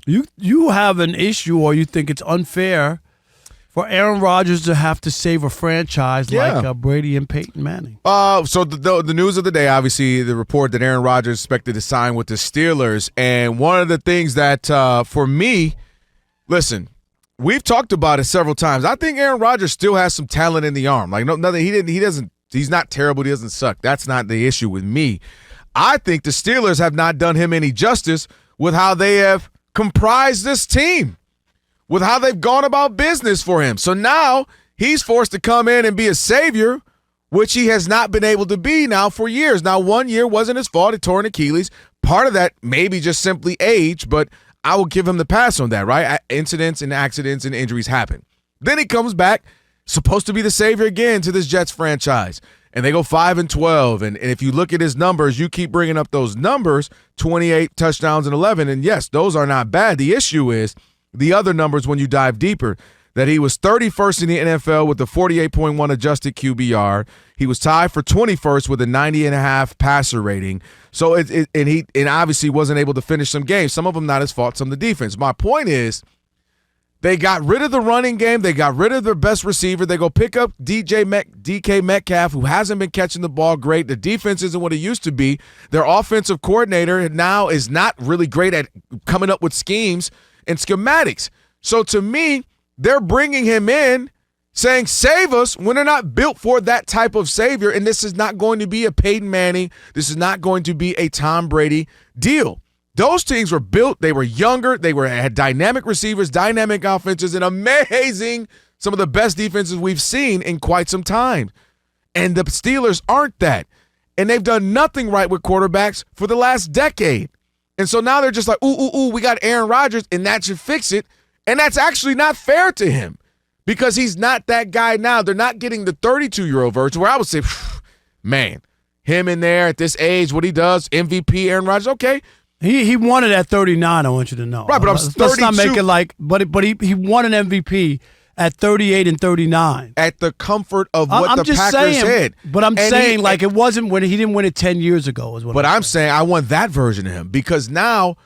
You have an issue, or you think it's unfair for Aaron Rodgers to have to save a franchise like Brady and Peyton Manning. So the news of the day, obviously, the report that Aaron Rodgers expected to sign with the Steelers. And one of the things that, for me, listen, we've talked about it several times. I think Aaron Rodgers still has some talent in the arm. Like, nothing. He's not terrible. He doesn't suck. That's not the issue with me. I think the Steelers have not done him any justice with how they have comprised this team, with how they've gone about business for him. So now he's forced to come in and be a savior, which he has not been able to be now for years. Now, 1 year wasn't his fault. He tore an Achilles. Part of that maybe just simply age, but I will give him the pass on that, right? Incidents and accidents and injuries happen. Then he comes back, supposed to be the savior again to this Jets franchise. And they go 5-12. And if you look at his numbers, you keep bringing up those numbers, 28 touchdowns and 11. And yes, those are not bad. The issue is the other numbers when you dive deeper, that he was 31st in the NFL with a 48.1 adjusted QBR. He was tied for 21st with a 90.5 passer rating. So he obviously wasn't able to finish some games. Some of them not his fault, some of the defense. My point is, they got rid of the running game. They got rid of their best receiver. They go pick up DK Metcalf, who hasn't been catching the ball great. The defense isn't what it used to be. Their offensive coordinator now is not really great at coming up with schemes and schematics. So to me, they're bringing him in saying, save us, when they're not built for that type of savior. And this is not going to be a Peyton Manning. This is not going to be a Tom Brady deal. Those teams were built. They were younger. They had dynamic receivers, dynamic offenses, and amazing, some of the best defenses we've seen in quite some time. And the Steelers aren't that. And they've done nothing right with quarterbacks for the last decade. And so now they're just like, ooh, we got Aaron Rodgers, and that should fix it. And that's actually not fair to him because he's not that guy now. They're not getting the 32-year-old version where I would say, man, him in there at this age, what he does, MVP Aaron Rodgers, okay. He won it at 39, I want you to know. Right, but I'm 32. Let's not make it like, but he won an MVP at 38 and 39. At the comfort of what the Packers had. But I'm saying it wasn't when he didn't win it 10 years ago is what But I'm saying I want that version of him because now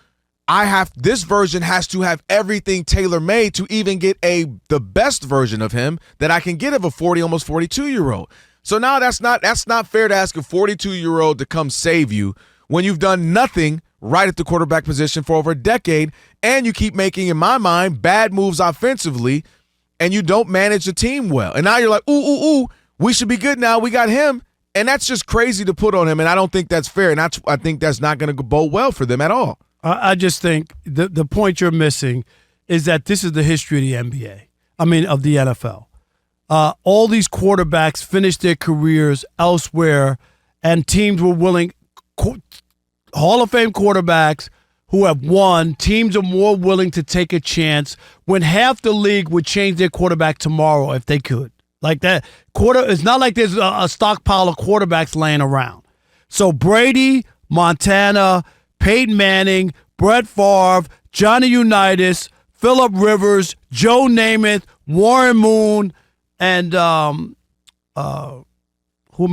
this version has to have everything tailor-made to even get the best version of him that I can get of a 40, almost 42-year-old. So now that's not fair to ask a 42-year-old to come save you when you've done nothing right at the quarterback position for over a decade, and you keep making, in my mind, bad moves offensively, and you don't manage the team well. And now you're like, ooh, we should be good now. We got him. And that's just crazy to put on him, and I don't think that's fair, and I think that's not going to bode well for them at all. I just think the point you're missing is that this is the history of the NBA. I mean, of the NFL. All these quarterbacks finished their careers elsewhere, and teams were willing – Hall of Fame quarterbacks who have won, teams are more willing to take a chance when half the league would change their quarterback tomorrow if they could. Like that it's not like there's a stockpile of quarterbacks laying around. So Brady, Montana, Peyton Manning, Brett Favre, Johnny Unitas, Phillip Rivers, Joe Namath, Warren Moon, and who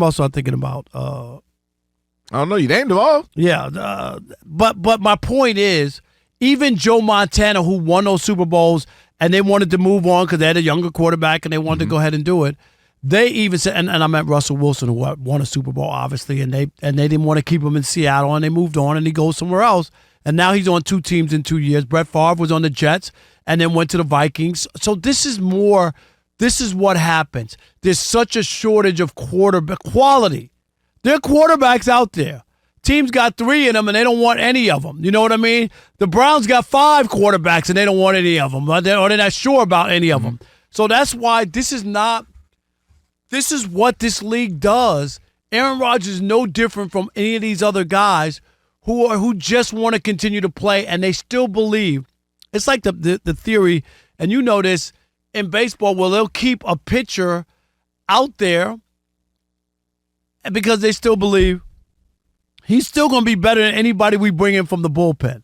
else am I thinking about? I don't know. You named them all. Yeah. But my point is, even Joe Montana, who won those Super Bowls, and they wanted to move on because they had a younger quarterback and they wanted to go ahead and do it, they even said, and I meant Russell Wilson, who won a Super Bowl, obviously, and they didn't want to keep him in Seattle, and they moved on, and he goes somewhere else. And now he's on two teams in 2 years. Brett Favre was on the Jets and then went to the Vikings. So this is what happens. There's such a shortage of quarterback quality. There are quarterbacks out there. Teams got 3 in them, and they don't want any of them. You know what I mean? The Browns got 5 quarterbacks, and they don't want any of them. Or they're not sure about any of them. So that's why this is what this league does. Aaron Rodgers is no different from any of these other guys who just want to continue to play, and they still believe. It's like the theory, and you know this, in baseball, where they'll keep a pitcher out there because they still believe he's still going to be better than anybody we bring in from the bullpen.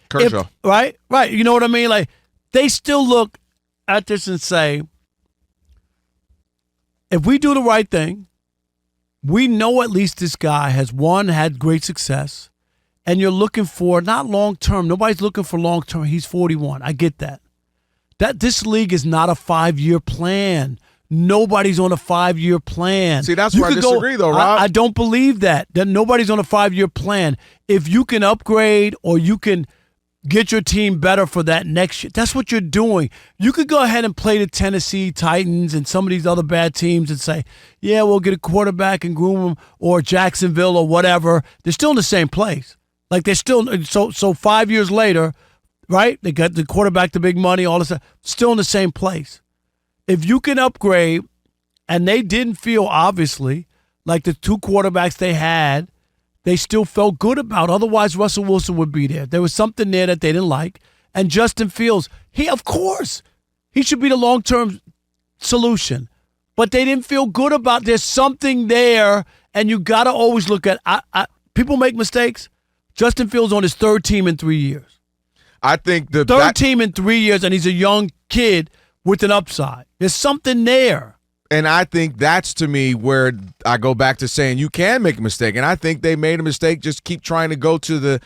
Kershaw. Right? You know what I mean? Like, they still look at this and say, if we do the right thing, we know at least this guy has, one, had great success, and you're looking for not long-term. Nobody's looking for long-term. He's 41. I get that. This league is not a 5-year plan. Nobody's on a 5-year plan. See, that's where I disagree, though, Rob. I don't believe that nobody's on a 5-year plan. If you can upgrade or you can get your team better for that next year, that's what you're doing. You could go ahead and play the Tennessee Titans and some of these other bad teams and say, yeah, we'll get a quarterback and groom them, or Jacksonville or whatever. They're still in the same place. Like they're still so 5 years later, right? They got the quarterback, the big money, all this stuff, still in the same place. If you can upgrade, and they didn't feel, obviously, like the two quarterbacks they had, they still felt good about. Otherwise, Russell Wilson would be there. There was something there that they didn't like. And Justin Fields, of course, he should be the long-term solution. But they didn't feel good about. There's something there, and you got to always look at people make mistakes. Justin Fields on his third team in 3 years. I think the third team in 3 years, and he's a young kid with an upside. There's something there. And I think that's, to me, where I go back to saying you can make a mistake. And I think they made a mistake, just keep trying to go to the,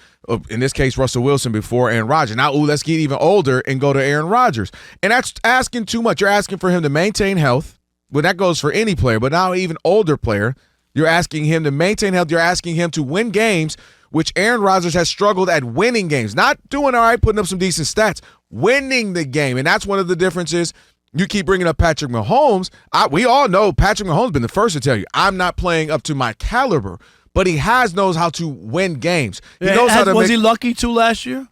in this case, Russell Wilson before Aaron Rodgers. Now, let's get even older and go to Aaron Rodgers. And that's asking too much. You're asking for him to maintain health. Well, that goes for any player, but now even older player, you're asking him to maintain health. You're asking him to win games, which Aaron Rodgers has struggled at winning games. Not doing all right, putting up some decent stats, winning the game. And that's one of the differences. You keep bringing up Patrick Mahomes. We all know Patrick Mahomes been the first to tell you, I'm not playing up to my caliber, but he knows how to win games. He knows how to Was he lucky too last year?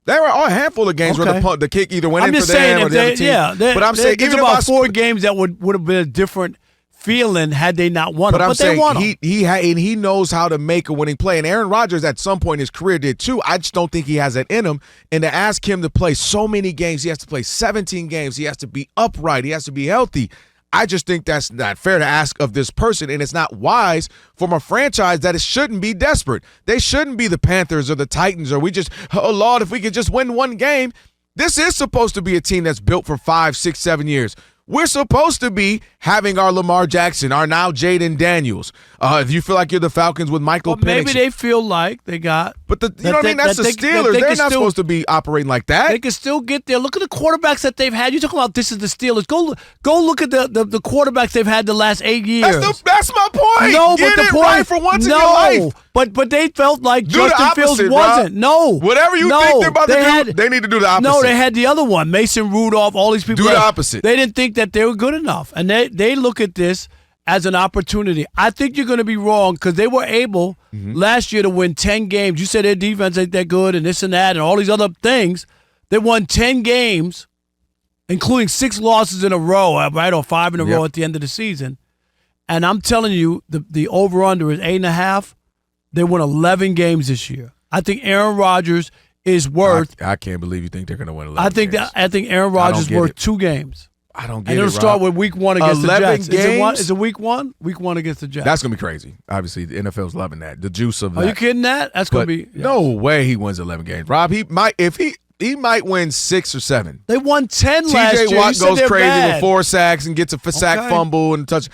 There were a handful of games where the kick either went in for them or the other team. Yeah, but I'm saying there's about 4 games that would have been a different feeling had they not won. But they won. He knows how to make a winning play. And Aaron Rodgers at some point in his career did too. I just don't think he has that in him. And to ask him to play so many games, he has to play 17 games. He has to be upright. He has to be healthy. I just think that's not fair to ask of this person, and it's not wise from a franchise that it shouldn't be desperate. They shouldn't be the Panthers or the Titans, or oh, Lord, if we could just win one game. This is supposed to be a team that's built for 5, 6, 7 years. We're supposed to be having our Lamar Jackson, our now Jaden Daniels. If you feel like you're the Falcons with Michael Penix. Maybe they feel like they got. But you know what I mean? That's the Steelers. They're not supposed to be operating like that. They can still get there. Look at the quarterbacks that they've had. You're talking about this is the Steelers. Go look at the quarterbacks they've had the last 8 years. That's my point. No, Get but the it point right for once in your life. But they felt like do Justin Fields wasn't. Rob. No. Whatever you think they're about to do, they need to do the opposite. No, they had the other one. Mason Rudolph, all these people. Do the opposite. They didn't think that they were good enough. And they look at this as an opportunity. I think you're going to be wrong because they were able last year to win 10 games. You said their defense ain't that good and this and that and all these other things. They won 10 games, including 6 losses in a row, right, or 5 in a row at the end of the season. And I'm telling you, the over-under is 8.5. They won 11 games this year. I think Aaron Rodgers is worth. I can't believe you think they're going to win 11 games. I think Aaron Rodgers is worth 2 games. I don't get and it, it'll start with week 1 against the Jets. Games? Is it week 1? Week 1 against the Jets. That's going to be crazy. Obviously, the NFL's loving that. The juice of that. Are you kidding that? That's going to be. Yes. No way he wins 11 games. Rob, he might win 6 or 7. They won 10 last year. TJ Watt goes crazy bad. with 4 sacks and gets a sack fumble and a touch.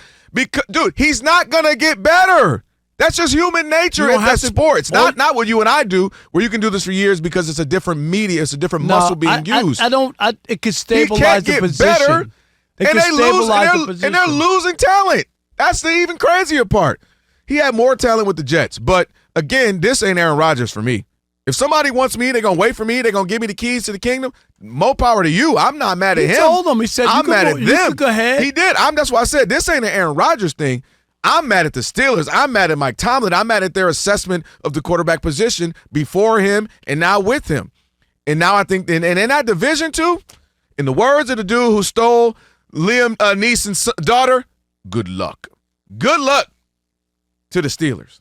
Dude, he's not going to get better. That's just human nature in that sport. It's not what you and I do, where you can do this for years because it's a different media, it's a different muscle being used. It can stabilize the position. Better, and they're losing talent. That's the even crazier part. He had more talent with the Jets. But, again, this ain't Aaron Rodgers for me. If somebody wants me, they're going to wait for me, they're going to give me the keys to the kingdom, more power to you. I'm not mad at him. He told them. He said, I'm mad at them. You could go ahead. He did. That's why I said this ain't an Aaron Rodgers thing. I'm mad at the Steelers. I'm mad at Mike Tomlin. I'm mad at their assessment of the quarterback position before him and now with him. And now I think, and in that division too, in the words of the dude who stole Liam Neeson's daughter, good luck. Good luck to the Steelers.